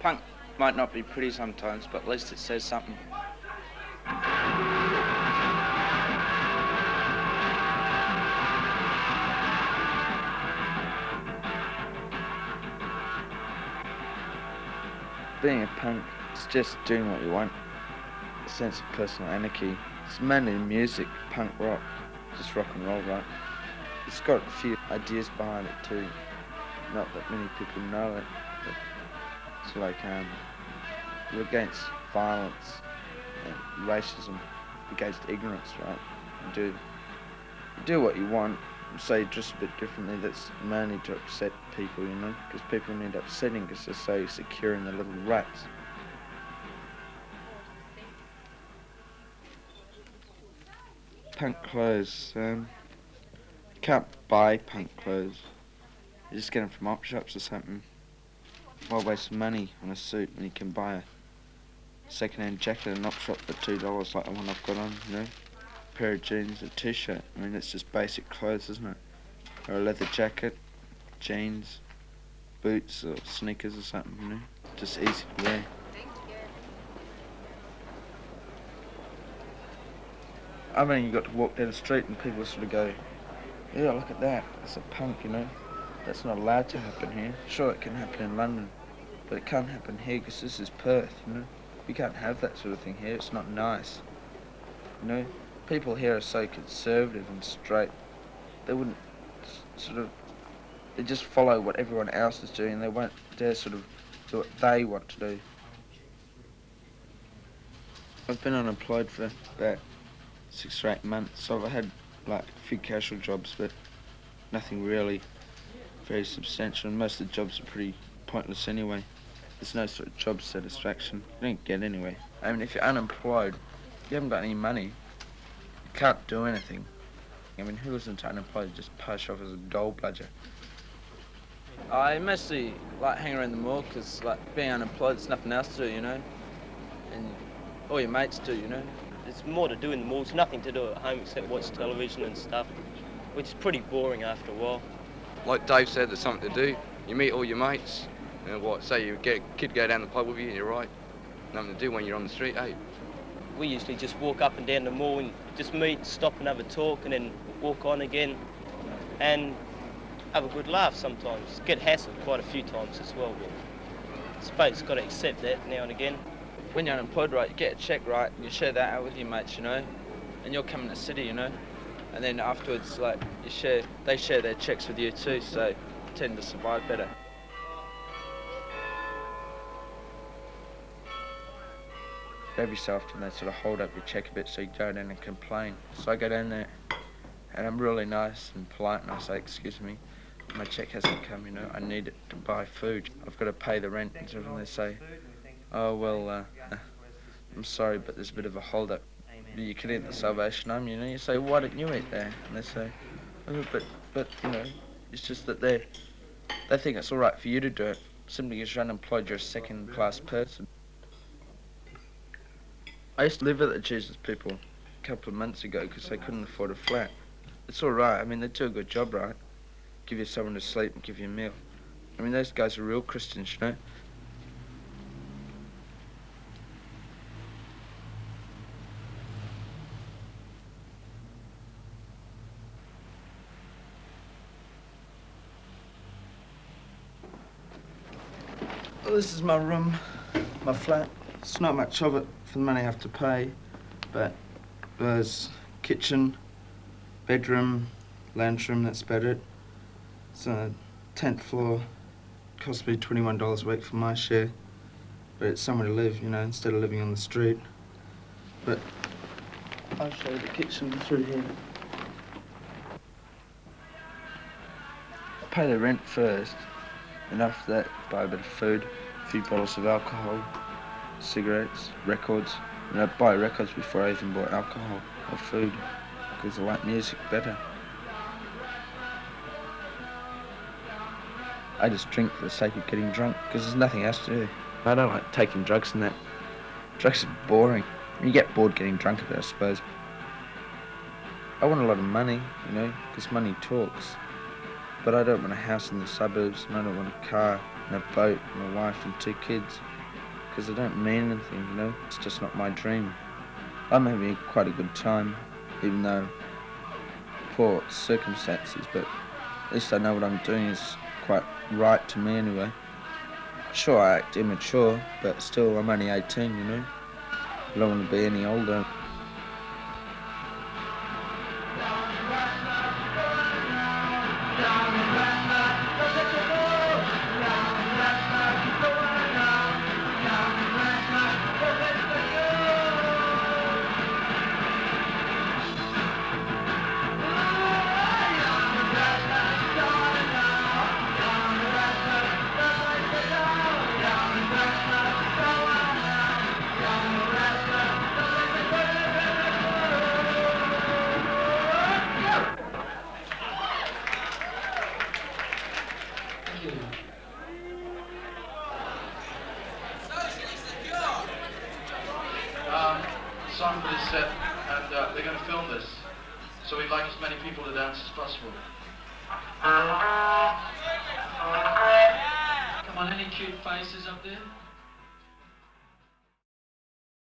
Punk might not be pretty sometimes, but at least it says something. Being a punk is just doing what you want. A sense of personal anarchy. It's mainly music, punk rock, just rock and roll, right? It's got a few ideas behind it too. Not that many people know it, but it's like we're against violence and racism, against ignorance, right? You do what you want, say just a bit differently. That's mainly to upset people, you know, because people need upsetting because they're so secure in their little rats. Punk clothes, you can't buy punk clothes. You just get them from op shops or something. Why waste money on a suit when you can buy a second-hand jacket at an op shop for $2 like the one I've got on, you know? A pair of jeans, a t-shirt. I mean, it's just basic clothes, isn't it? Or a leather jacket, jeans, boots or sneakers or something, you know? Just easy to wear. I mean, you got to walk down the street and people sort of go, yeah, look at that, that's a punk, you know? That's not allowed to happen here. Sure, it can happen in London, but it can't happen here because this is Perth, you know? We can't have that sort of thing here, it's not nice. You know, people here are so conservative and straight, they wouldn't they just follow what everyone else is doing, they won't dare sort of do what they want to do. I've been unemployed for about 6 or 8 months, so I've had like a few casual jobs, but nothing really very substantial, and most of the jobs are pretty pointless anyway. There's no sort of job satisfaction. You don't get anywhere. I mean, if you're unemployed, you haven't got any money, you can't do anything. I mean, who isn't unemployed? Just push off as a dole bludger. I mostly like hang around the mall because, like, being unemployed, there's nothing else to do, you know? And all your mates do, you know? There's more to do in the malls, nothing to do at home except watch television and stuff, which is pretty boring after a while. Like Dave said, there's something to do. You meet all your mates, and say you get a kid go down the pub with you and you're right. Nothing to do when you're on the street, eh? We usually just walk up and down the mall and just meet, stop and have a talk and then walk on again and have a good laugh sometimes. Get hassled quite a few times as well, but I suppose you've got to accept that now and again. When you're unemployed, right, you get a check, right, and you share that out with your mates, you know, and you're coming to the city, you know, and then afterwards, like, they share their checks with you too, so you tend to survive better. Every so often they sort of hold up your check a bit so you go down and complain. So I go down there and I'm really nice and polite and I say, excuse me, my check hasn't come, you know, I need it to buy food. I've got to pay the rent and stuff, and they say, oh, well, I'm sorry, but there's a bit of a hold up. You can eat the Salvation Army, you know. You say, why don't you eat there? And they say, oh, but you know, it's just that they think it's all right for you to do it. Simply because you're unemployed, you're a second-class person. I used to live with the Jesus people a couple of months ago because they couldn't afford a flat. It's all right. I mean, they do a good job, right? Give you someone to sleep and give you a meal. I mean, those guys are real Christians, you know. Well, this is my room, my flat. It's not much of it for the money I have to pay, but there's kitchen, bedroom, lounge room, that's about it. It's on the 10th floor. It costs me $21 a week for my share, but it's somewhere to live, you know, instead of living on the street. But I'll show you the kitchen through here. I pay the rent first, and after that, buy a bit of food, a few bottles of alcohol, cigarettes, records. And I buy records before I even bought alcohol or food, because I like music better. I just drink for the sake of getting drunk, because there's nothing else to do. I don't like taking drugs and that. Drugs are boring. You get bored getting drunk of it, I suppose. I want a lot of money, you know, because money talks. But I don't want a house in the suburbs, and I don't want a car, and a boat, and a wife and 2 kids. because they don't mean anything, you know. It's just not my dream. I'm having quite a good time, even though poor circumstances, but at least I know what I'm doing is quite right to me anyway. Sure, I act immature, but still I'm only 18, you know. I don't want to be any older. Song for this set, and they're going to film this, so we'd like as many people to dance as possible. Come on, any cute faces up there?